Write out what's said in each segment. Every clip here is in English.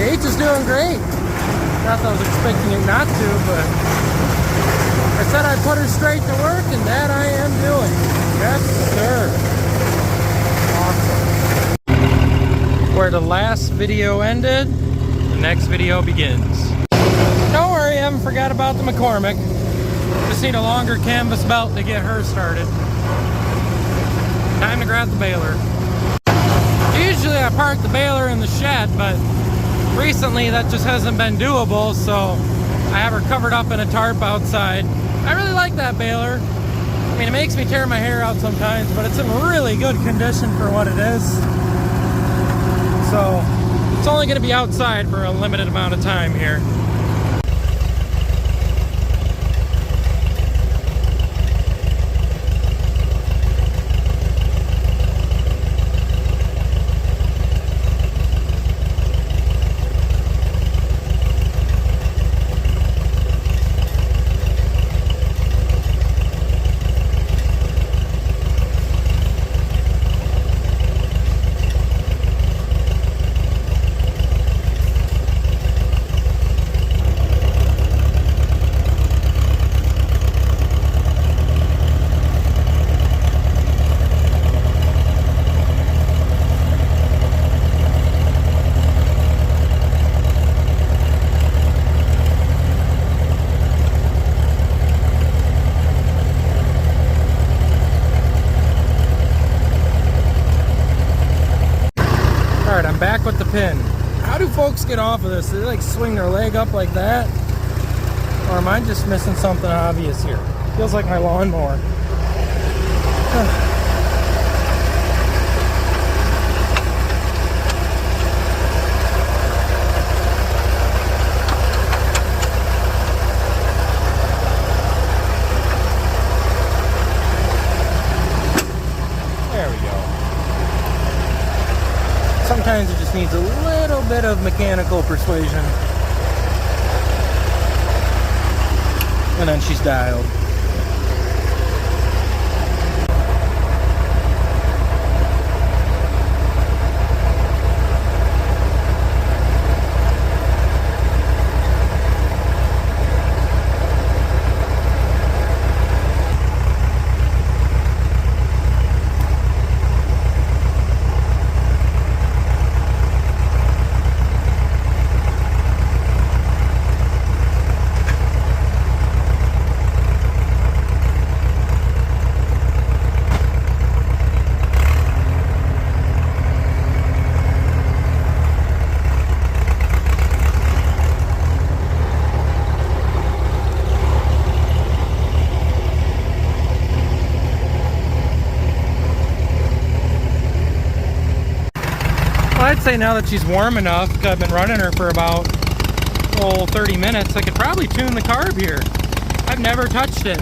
H is doing great. Not that I was expecting it not to, but I said I'd put her straight to work, and that I am doing. Yes, sir. Awesome. Where the last video ended, the next video begins. Don't worry, I haven't forgot about the McCormick. Just need a longer canvas belt to get her started. Time to grab the baler. Usually I park the baler in the shed, but recently that just hasn't been doable, so I have her covered up in a tarp outside. I really like that baler. I mean, it makes me tear my hair out sometimes, but it's in really good condition for what it is. So it's only going to be outside for a limited amount of time here. Alright, I'm back with the pin. How do folks get off of this? Do they like swing their leg up like that? Or am I just missing something obvious here? Feels like my lawnmower. There we go. Sometimes it just needs a little bit of mechanical persuasion. And then she's dialed. I'd say now that she's warm enough, because I've been running her for about 30 minutes, I could probably tune the carb here. I've never touched it.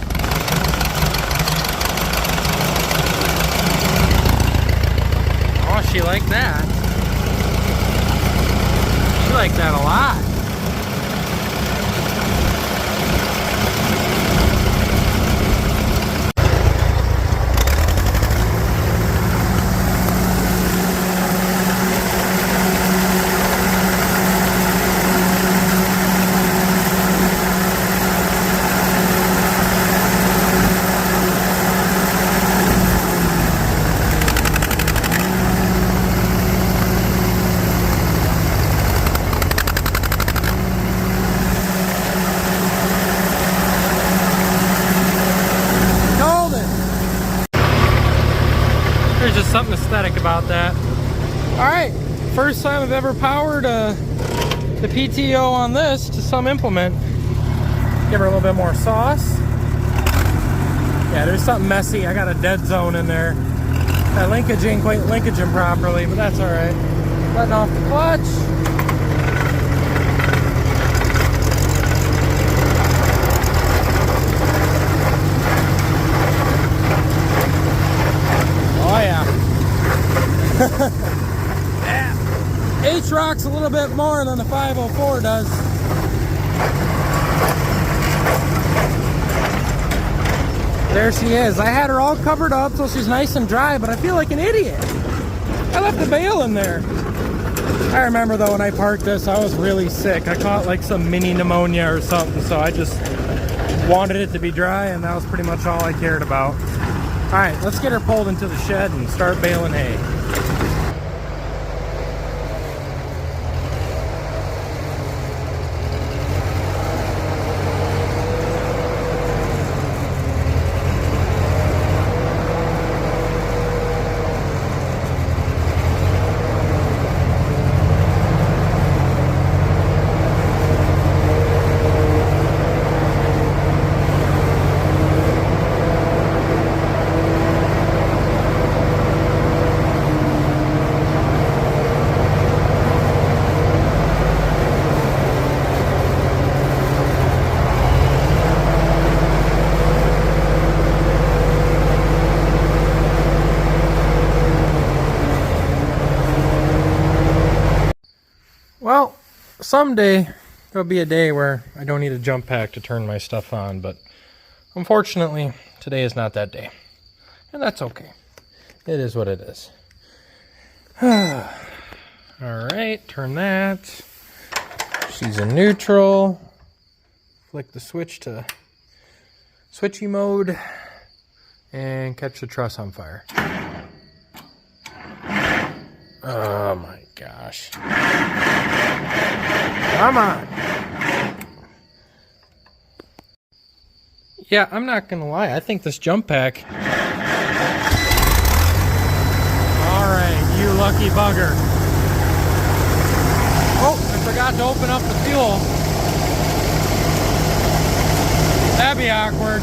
Oh, she liked that. She liked that a lot. There's just something aesthetic about that. Alright, first time I've ever powered the PTO on this to some implement. Give her a little bit more sauce. Yeah, there's something messy. I got a dead zone in there. That linkage ain't quite linkaging properly, but that's alright. Letting off the clutch. Oh yeah. Yeah. H rocks a little bit more than the 504 does. There she is. I had her all covered up so she's nice and dry, but I feel like an idiot. I left the bale in there. I remember though when I parked this, I was really sick. I caught like some mini pneumonia or something, so I just wanted it to be dry, and that was pretty much all I cared about. All right, let's get her pulled into the shed and start baling hay. Well, someday there'll be a day where I don't need a jump pack to turn my stuff on, but unfortunately, today is not that day. And that's okay. It is what it is. Alright, turn that. She's in neutral. Flick the switch to switchy mode and catch the truss on fire. Oh my gosh. Come on. Yeah, I'm not gonna lie. I think this jump pack. Alright, you lucky bugger. Oh, I forgot to open up the fuel. That'd be awkward.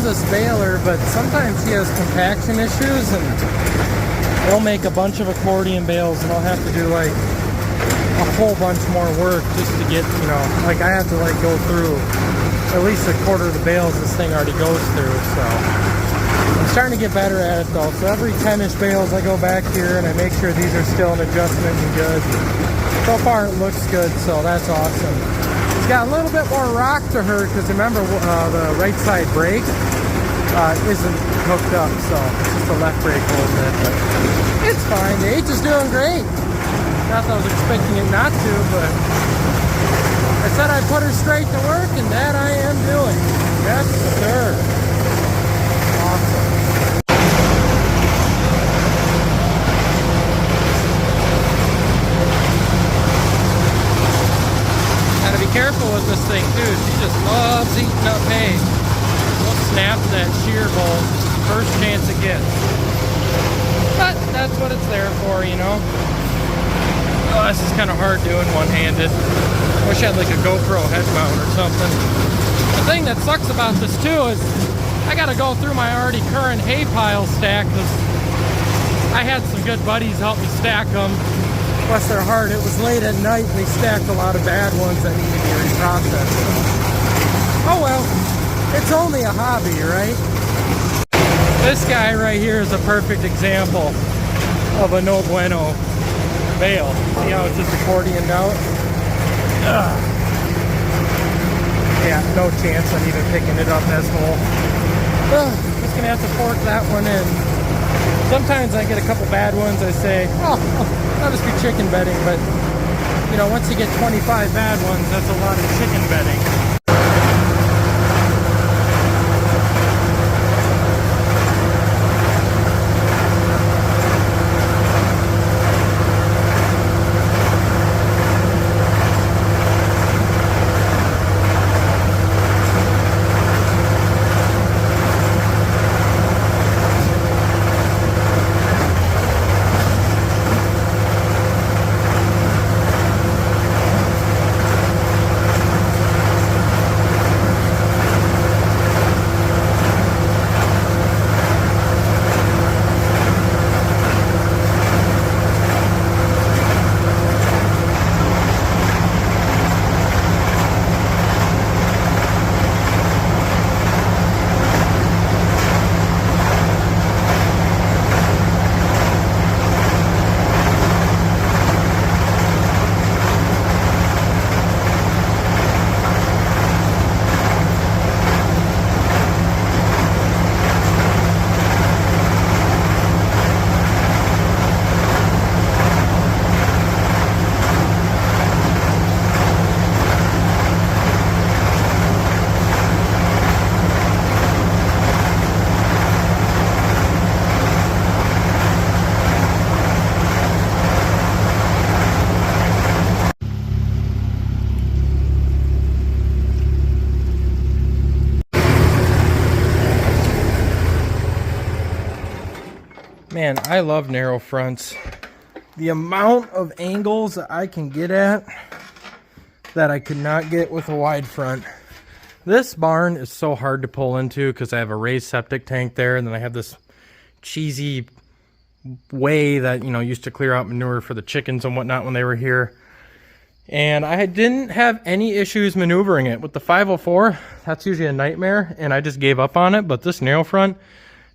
This baler, but sometimes he has compaction issues and he'll make a bunch of accordion bales and I'll have to do like a whole bunch more work just to get, you know, like I have to like go through at least a quarter of the bales this thing already goes through. So I'm starting to get better at it though. So every 10-ish bales I go back here and I make sure these are still in adjustment and good. So far it looks good, so that's awesome. It's got a little bit more rock to her because remember the right side brake isn't hooked up, so it's just the left brake holding it. But it's fine. The H is doing great. Not that I was expecting it not to, but I said I'd put her straight to work, and that I am doing. Yes, sir. Awesome. Gotta be careful with this thing too. She just loves eating up hay. We'll snap that shear bolt first chance it gets. But that's what it's there for, you know. Oh, this is kind of hard doing one-handed. Wish I had like a GoPro head mount or something. The thing that sucks about this too is I gotta go through my already current hay pile stack because I had some good buddies help me stack them. Bless their heart, it was late at night and they stacked a lot of bad ones that need to be reprocessed. Oh well, it's only a hobby, right? This guy right here is a perfect example of a no bueno bale. See how it's just accordioned out? Ugh. Yeah, no chance on even picking it up as whole. Just gonna have to fork that one in. Sometimes I get a couple bad ones, I say, oh, that'll just be chicken bedding, but you know, once you get 25 bad ones, that's a lot of chicken bedding. Man, I love narrow fronts. The amount of angles that I can get at that I could not get with a wide front. This barn is so hard to pull into because I have a raised septic tank there, and then I have this cheesy way that, you know, used to clear out manure for the chickens and whatnot when they were here. And I didn't have any issues maneuvering it. With the 504, that's usually a nightmare, and I just gave up on it. But this narrow front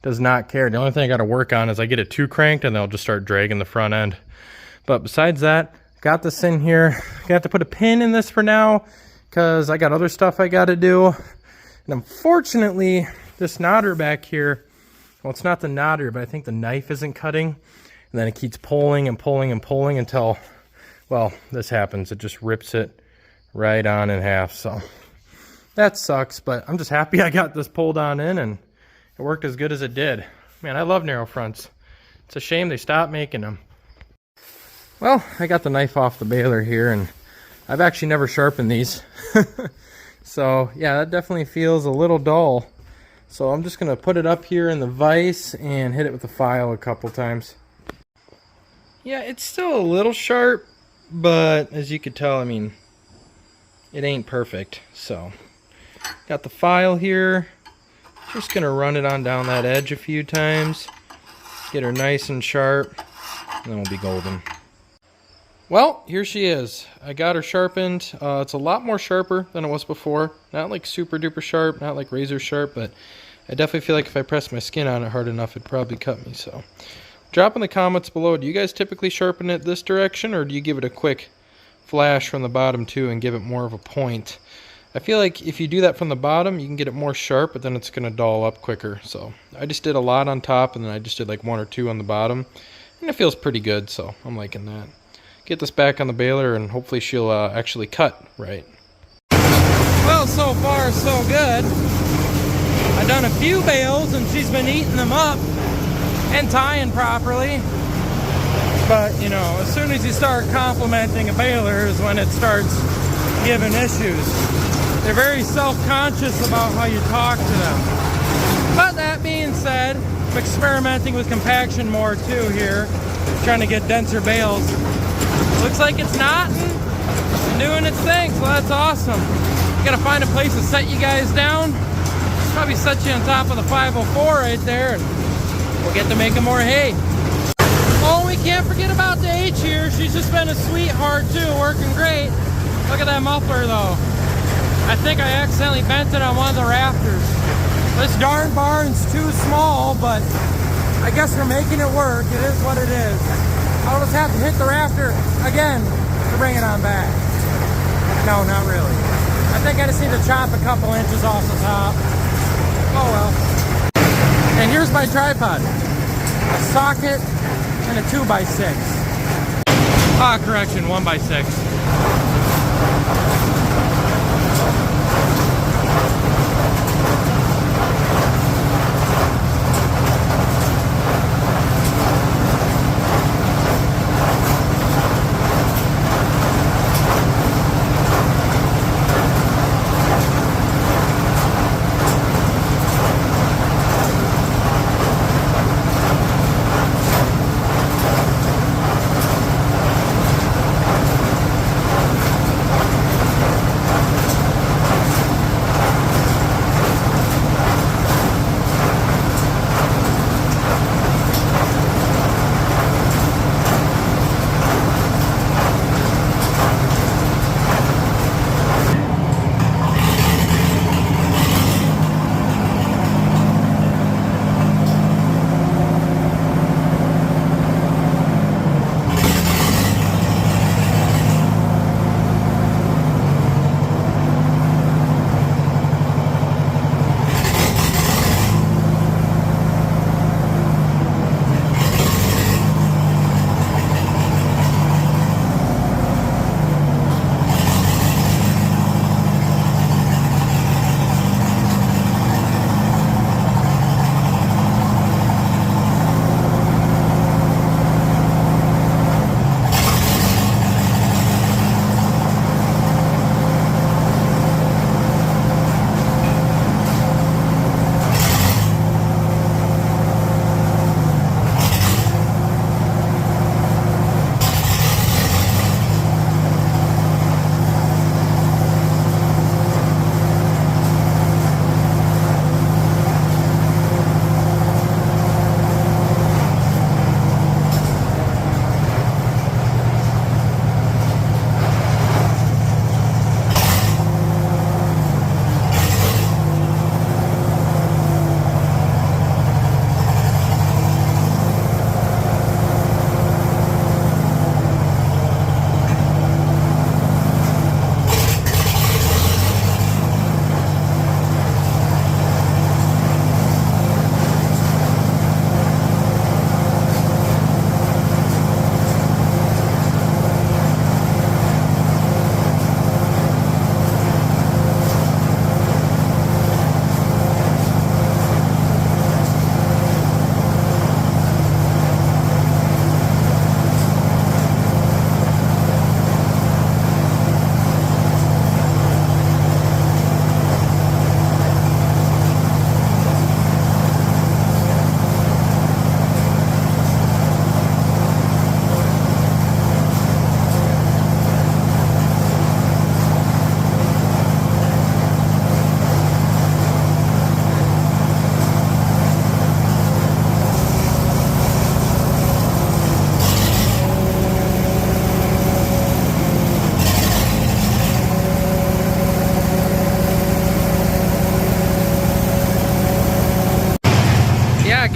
does not care. The only thing I got to work on is I get it too cranked and they'll just start dragging the front end. But besides that, got this in here. I have to put a pin in this for now because I got other stuff I got to do. And unfortunately, this knodder back here, well, it's not the knodder, but I think the knife isn't cutting. And then it keeps pulling and pulling and pulling until, well, this happens. It just rips it right on in half. So that sucks, but I'm just happy I got this pulled on in and it worked as good as it did. Man, I love narrow fronts. It's a shame they stopped making them. Well, I got the knife off the baler here, and I've actually never sharpened these. So, yeah, that definitely feels a little dull. So I'm just going to put it up here in the vise and hit it with the file a couple times. Yeah, it's still a little sharp, but as you could tell, I mean, it ain't perfect. So, got the file here. Just gonna run it on down that edge a few times, get her nice and sharp, and then we'll be golden. Well, here she is. I got her sharpened. It's a lot more sharper than it was before. Not like super duper sharp, not like razor sharp, but I definitely feel like if I press my skin on it hard enough, it'd probably cut me. So, drop in the comments below. Do you guys typically sharpen it this direction, or do you give it a quick flash from the bottom too and give it more of a point. I feel like if you do that from the bottom, you can get it more sharp, but then it's going to dull up quicker. So I just did a lot on top, and then I just did like 1 or 2 on the bottom, and it feels pretty good, so I'm liking that. Get this back on the baler, and hopefully she'll actually cut right. Well, so far so good. I've done a few bales, and she's been eating them up and tying properly. But, you know, as soon as you start complimenting a baler is when it starts giving issues. They're very self-conscious about how you talk to them. But that being said, I'm experimenting with compaction more too here, trying to get denser bales. Looks like it's knotting and doing its thing, so that's awesome. Gotta find a place to set you guys down. Probably set you on top of the 504 right there, and we'll get to making more hay. Oh, we can't forget about the H here. She's just been a sweetheart too, working great. Look at that muffler though. I think I accidentally bent it on one of the rafters. This darn barn's too small, but I guess we're making it work. It is what it is. I'll just have to hit the rafter again to bring it on back. No, not really. I think I just need to chop a couple inches off the top. Oh well. And here's my tripod. A socket and a 2x6. Ah, correction, 1x6.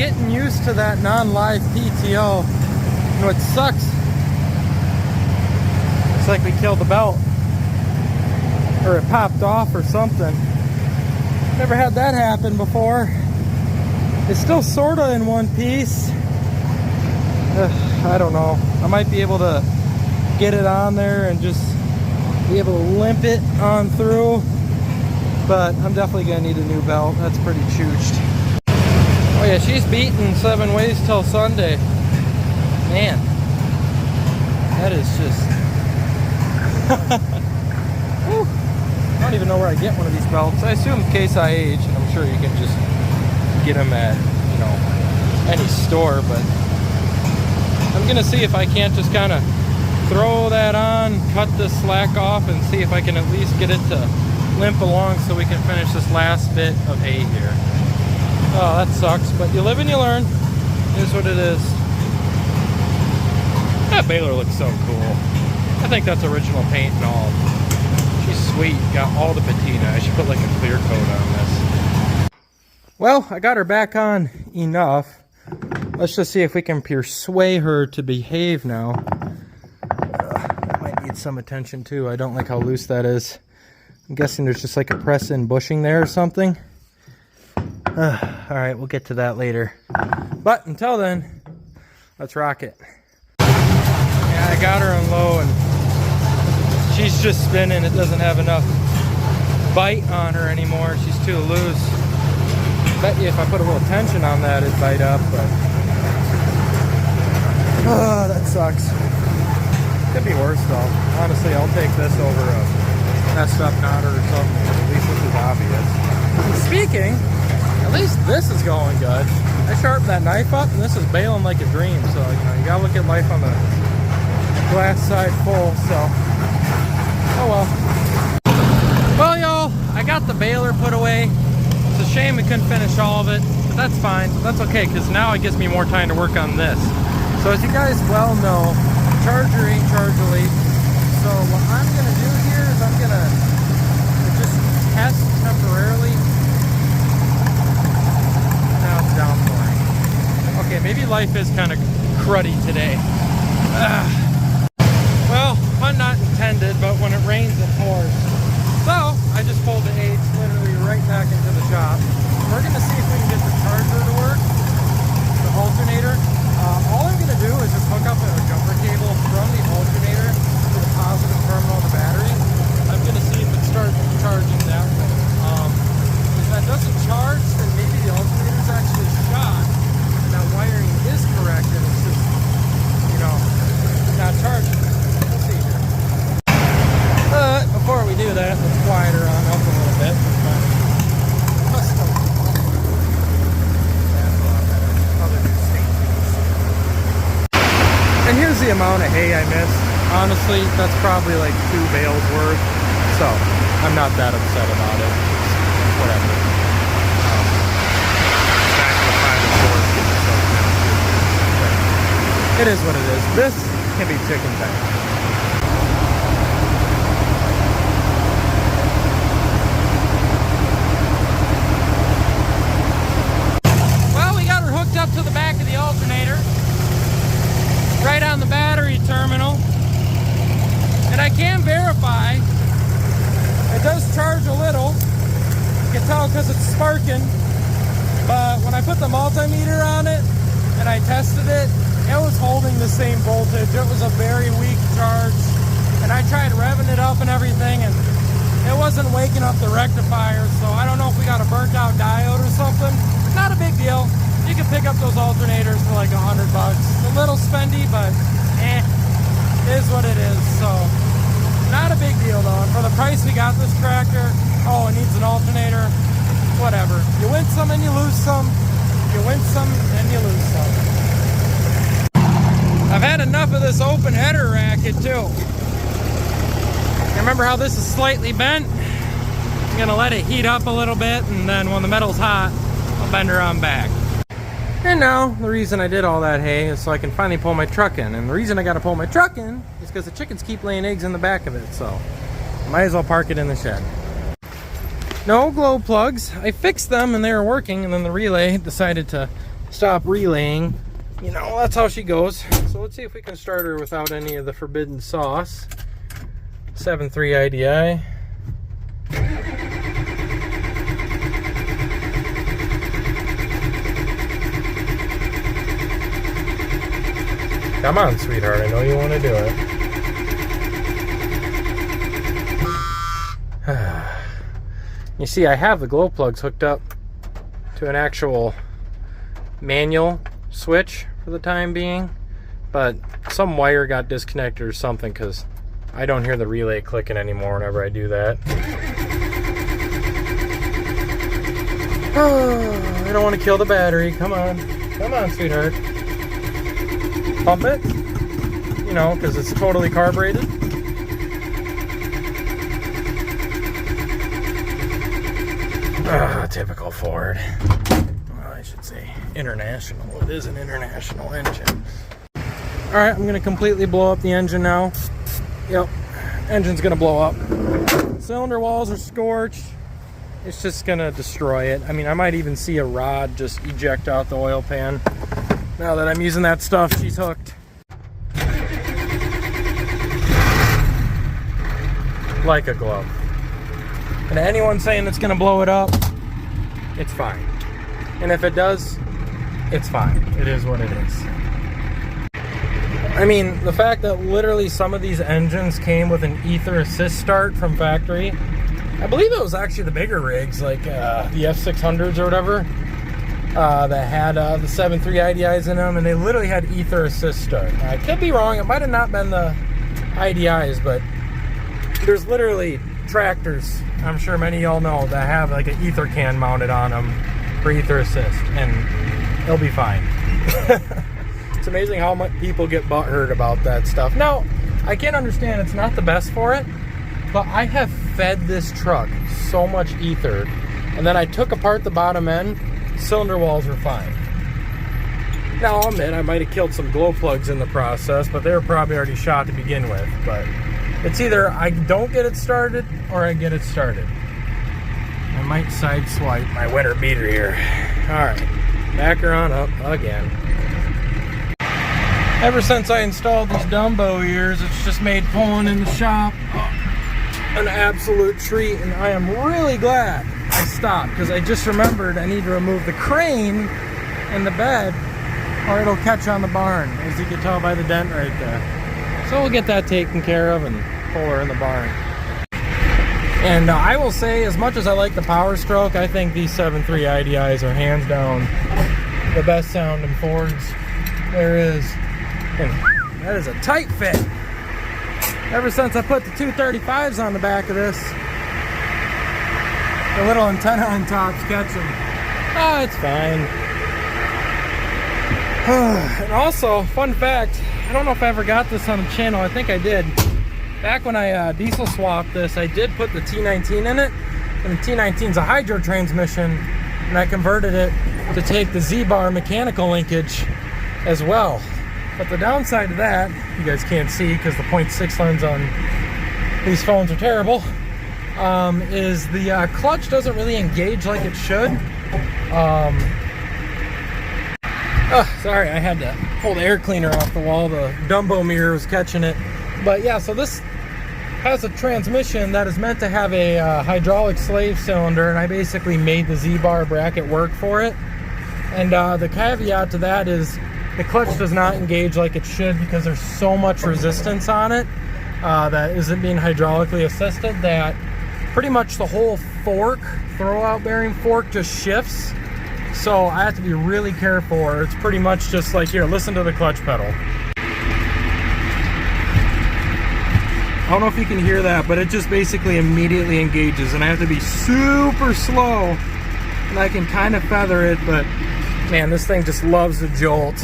getting used to that non-live PTO. And what sucks, like we killed the belt. Or it popped off or something. Never had that happen before. It's still sorta in one piece. I don't know. I might be able to get it on there and just be able to limp it on through. But I'm definitely gonna need a new belt. That's pretty chooched. Oh yeah, she's beaten 7 ways till Sunday. Man, that is just... Whew. I don't even know where I get one of these belts. I assume Case IH, and I'm sure you can just get them at, you know, any store, but I'm gonna see if I can't just kind of throw that on, cut this slack off, and see if I can at least get it to limp along so we can finish this last bit of hay here. Oh, that sucks, but you live and you learn. It is what it is. That Baler looks so cool. I think that's original paint and all. She's sweet, got all the patina. I should put like a clear coat on this. Well, I got her back on enough. Let's just see if we can persuade her to behave now. Might need some attention too. I don't like how loose that is. I'm guessing there's just like a press-in bushing there or something. Alright, we'll get to that later. But until then, let's rock it. Yeah, I got her on low and she's just spinning. It doesn't have enough bite on her anymore. She's too loose. Bet you if I put a little tension on that, it'd bite up, but... Oh, that sucks. Could be worse though. Honestly, I'll take this over a messed up knotter or something. At least this is obvious. And speaking, at least this is going good. I sharpened that knife up and this is baling like a dream. So, you know, you gotta look at life on the glass side full, so. Oh well. Well, y'all, I got the baler put away. It's a shame we couldn't finish all of it, but that's fine. That's okay, because now it gives me more time to work on this. So as you guys well know, charger ain't charger-ly. So what I'm gonna do here is I'm gonna just test temporarily. Now it's downpouring. Okay, maybe life is kind of cruddy today. Well, pun not intended, but when it rains, it pours. So I just pulled the H literally right back into the shop. We're gonna see if we can get the charger to work, the alternator. All I'm gonna do is just hook up a jumper cable from the alternator to the positive terminal of the battery. I'm gonna see if it starts charging that way. If that doesn't charge, then maybe the alternator is actually shot, and that wiring is correct, and it's just, you know, not charging. We'll see here. But before we do that, let's quiet her on up a little bit. And here's the amount of hay I missed. Honestly, that's probably like 2 bales worth. So, I'm not that upset about it. It's whatever. Back to the final source, getting soaked now too. It is what it is. This can be chicken back. Well, we got her hooked up to the back of the alternator. Right on the battery terminal, and I can verify it does charge a little. You can tell because it's sparking, but when I put the multimeter on it and I tested it, it was holding the same voltage. It was a very weak charge, and I tried revving it up and everything, and it wasn't waking up the rectifier. So I don't know if we got a burnt out diode or something. Not a big deal. You can pick up those alternators for like $100. A little spendy, but is what it is. So not a big deal though. And for the price we got this tractor, oh, it needs an alternator. Whatever. You win some and you lose some. You win some and you lose some. I've had enough of this open header racket too. Remember how this is slightly bent? I'm gonna let it heat up a little bit, and then when the metal's hot, I'll bend her on back. And now, the reason I did all that hay is so I can finally pull my truck in. And the reason I gotta pull my truck in is because the chickens keep laying eggs in the back of it, so might as well park it in the shed. No glow plugs. I fixed them and they were working, and then the relay decided to stop relaying. You know, that's how she goes. So let's see if we can start her without any of the forbidden sauce. 7.3 IDI. Come on, sweetheart, I know you want to do it. You see, I have the glow plugs hooked up to an actual manual switch for the time being, but some wire got disconnected or something, because I don't hear the relay clicking anymore whenever I do that. Oh, I don't want to kill the battery. Come on, sweetheart. Pump it, you know, because it's totally carbureted. Typical Ford. Well, I should say international. It is an international engine. All right, I'm gonna completely blow up the engine now. Yep, engine's gonna blow up. Cylinder walls are scorched. It's just gonna destroy it. I mean, I might even see a rod just eject out the oil pan. Now that I'm using that stuff, she's hooked. Like a glove. And anyone saying it's gonna blow it up, it's fine. And if it does, it's fine. It is what it is. I mean, the fact that literally some of these engines came with an ether assist start from factory. I believe it was actually the bigger rigs, like the F600s or whatever. That had the 7.3 IDIs in them, and they literally had ether assist start. I could be wrong, it might have not been the IDIs, but there's literally tractors, I'm sure many of y'all know, that have like an ether can mounted on them for ether assist, and it'll be fine. It's amazing how much people get butthurt about that stuff. Now, I can understand it's not the best for it, but I have fed this truck so much ether, and then I took apart the bottom end. Cylinder walls were fine. Now, I'll admit I might have killed some glow plugs in the process, but they were probably already shot to begin with. But it's either I don't get it started or I get it started. I might sideswipe my winter beater here. Alright, back her on up again. Ever since I installed these Dumbo ears, it's just made pulling in the shop an absolute treat, and I am really glad I stopped, because I just remembered I need to remove the crane in the bed or it'll catch on the barn, as you can tell by the dent right there. So we'll get that taken care of and pull her in the barn. And I will say, as much as I like the Power Stroke, I think these 7.3 IDIs are hands down the best sounding Fords there is. And that is a tight fit. Ever since I put the 235s on the back of this, the little antenna on top's catching. Oh, it's fine. And also, fun fact, I don't know if I ever got this on the channel. I think I did. Back when I diesel swapped this, I did put the T19 in it. And the T19's a hydro transmission, and I converted it to take the Z-bar mechanical linkage as well. But the downside of that, you guys can't see because the 0.6 lens on these phones are terrible, is the clutch doesn't really engage like it should. Sorry, I had to pull the air cleaner off the wall. The Dumbo mirror was catching it. But yeah, so this has a transmission that is meant to have a hydraulic slave cylinder, and I basically made the Z-bar bracket work for it. And the caveat to that is the clutch does not engage like it should because there's so much resistance on it that isn't being hydraulically assisted that pretty much the whole fork, throwout bearing fork, just shifts. So I have to be really careful, or it's pretty much just like, here, listen to the clutch pedal. I don't know if you can hear that, but it just basically immediately engages, and I have to be super slow, and I can kind of feather it, but man, this thing just loves the jolt.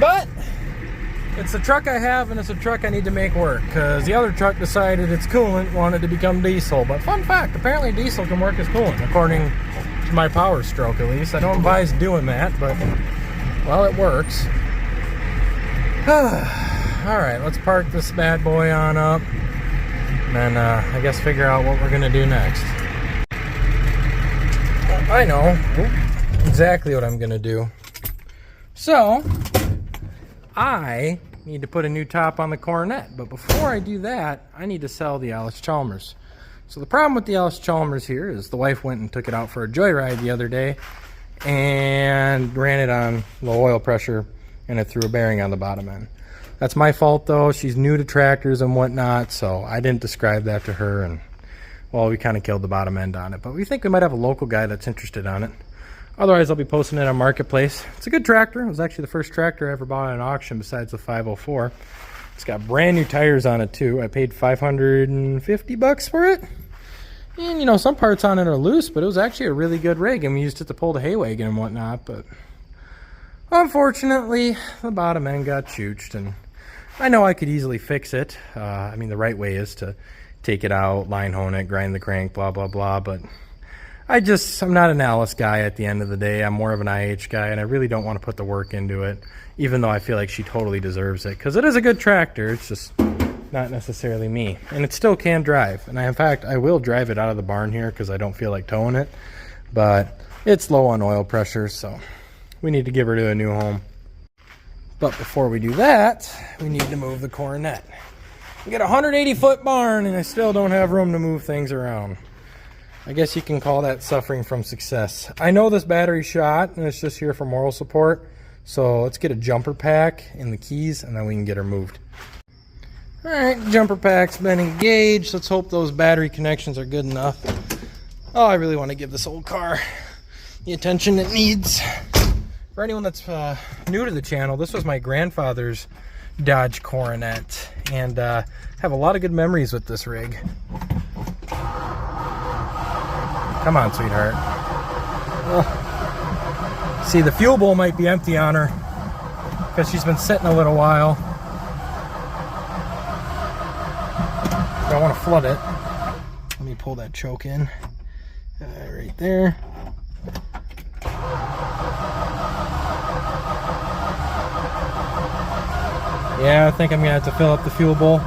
But it's a truck I have, and it's a truck I need to make work, because the other truck decided its coolant wanted to become diesel. But fun fact, apparently diesel can work as coolant, according to my Power Stroke at least. I don't advise doing that, but, well, it works. Alright, let's park this bad boy on up, and then I guess figure out what we're going to do next. I know exactly what I'm going to do. So, I need to put a new top on the Coronet. But before I do that, I need to sell the Allis-Chalmers. So the problem with the Allis-Chalmers here is the wife went and took it out for a joyride the other day and ran it on low oil pressure, and it threw a bearing on the bottom end. That's my fault though. She's new to tractors and whatnot, so I didn't describe that to her, and well, we kind of killed the bottom end on it. But we think we might have a local guy that's interested on it. Otherwise, I'll be posting it on Marketplace. It's a good tractor. It was actually the first tractor I ever bought at an auction besides the 504. It's got brand new tires on it too. I paid $550 for it. And you know, some parts on it are loose, but it was actually a really good rig, and we used it to pull the hay wagon and whatnot. But unfortunately, the bottom end got chooched, and I know I could easily fix it. I mean, the right way is to take it out, line hone it, grind the crank, blah, blah, blah. But I'm not an Allis guy at the end of the day. I'm more of an IH guy, and I really don't want to put the work into it, even though I feel like she totally deserves it, because it is a good tractor. It's just not necessarily me, and it still can drive. And in fact, I will drive it out of the barn here because I don't feel like towing it, but it's low on oil pressure, so we need to give her to a new home. But before we do that, we need to move the Coronet. We got a 180-foot barn, and I still don't have room to move things around. I guess you can call that suffering from success. I know this battery's shot, and it's just here for moral support, so let's get a jumper pack and the keys, and then we can get her moved. Alright, jumper pack's been engaged. Let's hope those battery connections are good enough. Oh, I really want to give this old car the attention it needs. For anyone that's new to the channel, this was my grandfather's Dodge Coronet, and have a lot of good memories with this rig. Come on, sweetheart. See, the fuel bowl might be empty on her because she's been sitting a little while. Don't want to flood it. Let me pull that choke in. Right there. Yeah, I think I'm gonna have to fill up the fuel bowl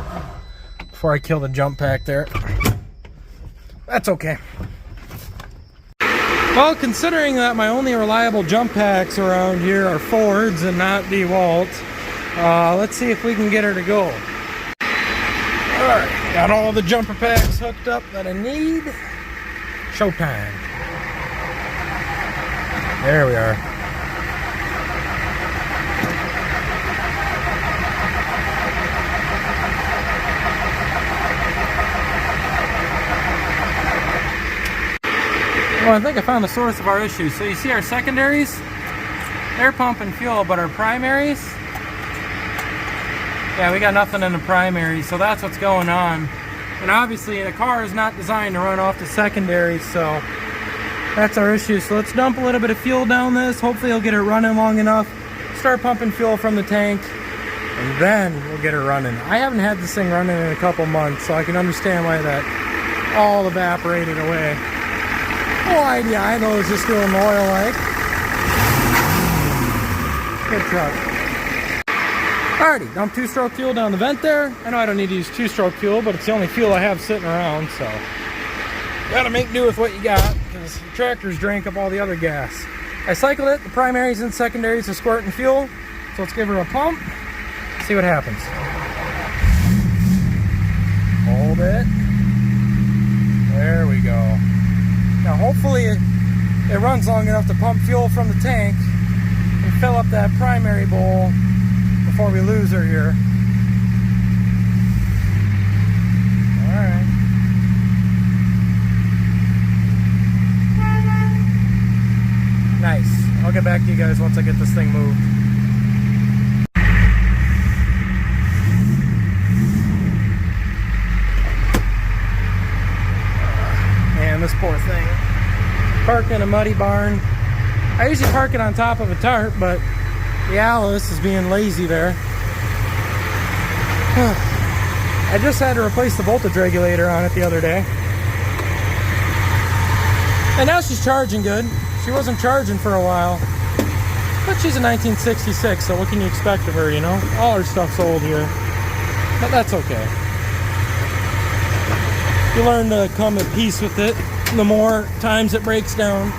before I kill the jump pack there. That's okay. Well, considering that my only reliable jump packs around here are Fords and not DeWalt, let's see if we can get her to go. Alright, got all the jumper packs hooked up that I need. Showtime. There we are. Well, I think I found the source of our issue. So you see our secondaries, they're pumping fuel, but our primaries, yeah, we got nothing in the primaries, so that's what's going on. And obviously the car is not designed to run off the secondaries, so that's our issue. So let's dump a little bit of fuel down this. Hopefully it'll get it running long enough, start pumping fuel from the tank, and then we'll get her running. I haven't had this thing running in a couple months, so I can understand why that all evaporated away. No idea, I know it's just doing oil like. Good truck. Alrighty, dump two-stroke fuel down the vent there. I know I don't need to use two-stroke fuel, but it's the only fuel I have sitting around, so gotta make do with what you got, because the tractors drank up all the other gas. I cycled it, the primaries and secondaries are squirting fuel, so let's give her a pump, see what happens. Hold it. There we go. Now hopefully it runs long enough to pump fuel from the tank and fill up that primary bowl before we lose her here. Alright. Nice. I'll get back to you guys once I get this thing moved. Man, this poor thing. Parked in a muddy barn. I usually park it on top of a tarp, but the Allis is being lazy there. I just had to replace the voltage regulator on it the other day. And now she's charging good. She wasn't charging for a while. But she's a 1966, so what can you expect of her, you know? All her stuff's old here. But that's okay. You learn to come at peace with it the more times it breaks down.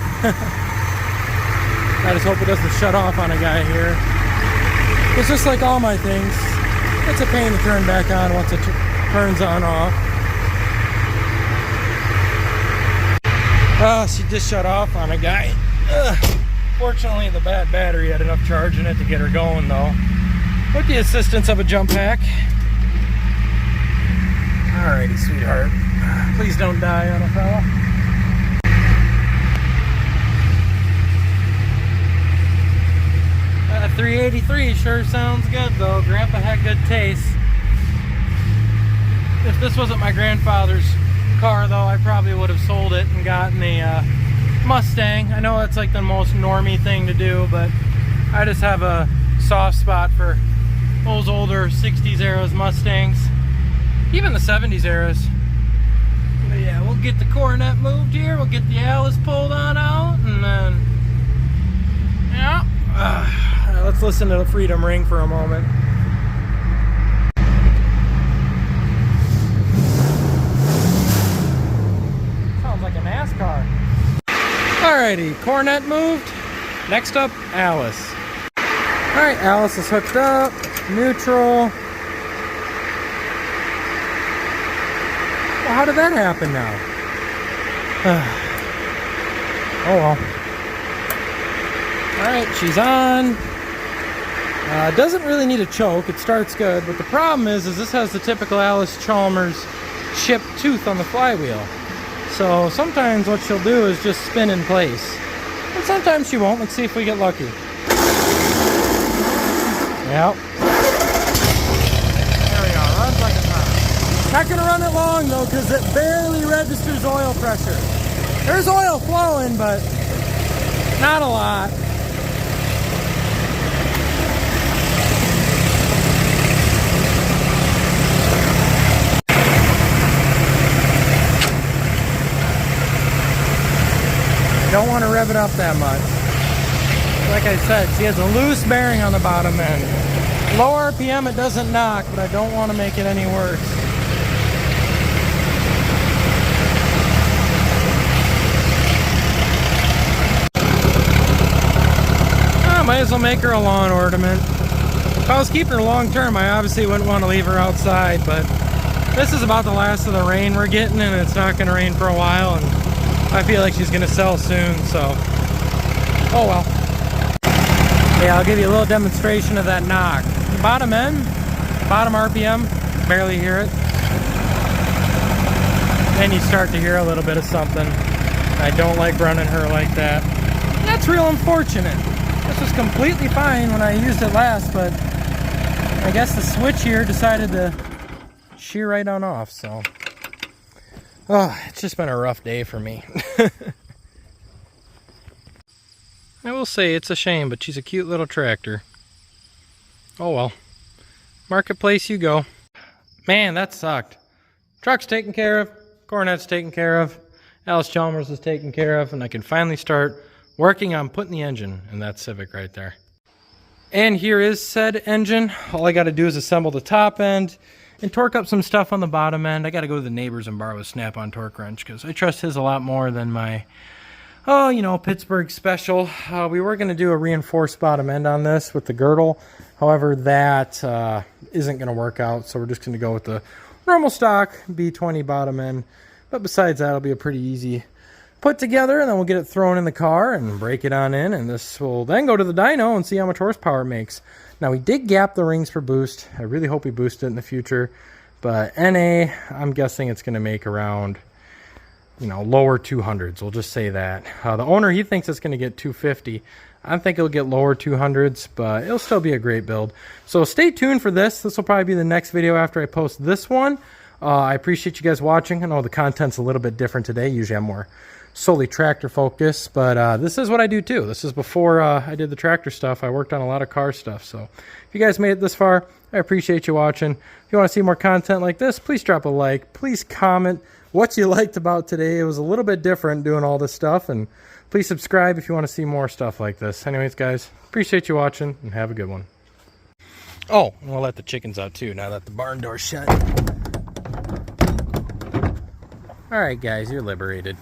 I just hope it doesn't shut off on a guy here. It's just like all my things. It's a pain to turn back on once it turns on off. Oh, she just shut off on a guy. Fortunately, the bad battery had enough charge in it to get her going though, with the assistance of a jump pack. Alrighty, sweetheart. Please don't die on a fella. 383 sure sounds good though. Grandpa had good taste. If this wasn't my grandfather's car though, I probably would have sold it and gotten a Mustang. I know that's like the most normie thing to do, but I just have a soft spot for those older 60s eras Mustangs, even the 70s eras. But yeah, we'll get the Coronet moved here, we'll get the Allis pulled on out, and then yeah, let's listen to the Freedom Ring for a moment. Sounds like a NASCAR. Alrighty, Coronet moved. Next up, Allis. Alright, Allis is hooked up. Neutral. Well, how did that happen now? Oh well. Alright, she's on. Doesn't really need a choke. It starts good, but the problem is this has the typical Allis-Chalmers chipped tooth on the flywheel. So sometimes what she'll do is just spin in place. And sometimes she won't. Let's see if we get lucky. Yep. There we go. Runs like a top. Not gonna run it long though, because it barely registers oil pressure. There's oil flowing, but not a lot. Don't want to rev it up that much. Like I said, she has a loose bearing on the bottom end. Low RPM it doesn't knock, but I don't want to make it any worse. Might as well make her a lawn ornament. If I was keeping her long term, I obviously wouldn't want to leave her outside, but this is about the last of the rain we're getting, and it's not going to rain for a while, and I feel like she's going to sell soon, so oh well. Yeah, I'll give you a little demonstration of that knock. The bottom end, bottom RPM, barely hear it. Then you start to hear a little bit of something. I don't like running her like that. That's real unfortunate. This was completely fine when I used it last, but I guess the switch here decided to shear right on off, so. Oh, it's just been a rough day for me. I will say it's a shame, but she's a cute little tractor. Oh well. Marketplace you go. Man, that sucked. Truck's taken care of, Coronet's taken care of, Allis-Chalmers is taken care of, and I can finally start working on putting the engine in that Civic right there. And here is said engine. All I got to do is assemble the top end and torque up some stuff on the bottom end. I got to go to the neighbors and borrow a snap-on torque wrench because I trust his a lot more than my, oh, you know, Pittsburgh special. We were going to do a reinforced bottom end on this with the girdle. However, that isn't going to work out, so we're just going to go with the normal stock B20 bottom end. But besides that, it'll be a pretty easy put together, and then we'll get it thrown in the car and break it on in, and this will then go to the dyno and see how much horsepower it makes. Now, we did gap the rings for boost. I really hope we boost it in the future, but NA, I'm guessing it's going to make around, you know, lower 200s. We'll just say that. The owner, he thinks it's going to get 250. I think it'll get lower 200s, but it'll still be a great build. So stay tuned for this. This will probably be the next video after I post this one. I appreciate you guys watching. I know the content's a little bit different today. Usually I'm more solely tractor focused, but this is what I do too. This is before I did the tractor stuff. I worked on a lot of car stuff. So if you guys made it this far, I appreciate you watching. If you want to see more content like this, please drop a like. Please comment what you liked about today. It was a little bit different doing all this stuff, and please subscribe if you want to see more stuff like this. Anyways, guys, appreciate you watching, and have a good one. Oh, and we'll let the chickens out too now that the barn door's shut. All right, guys, you're liberated.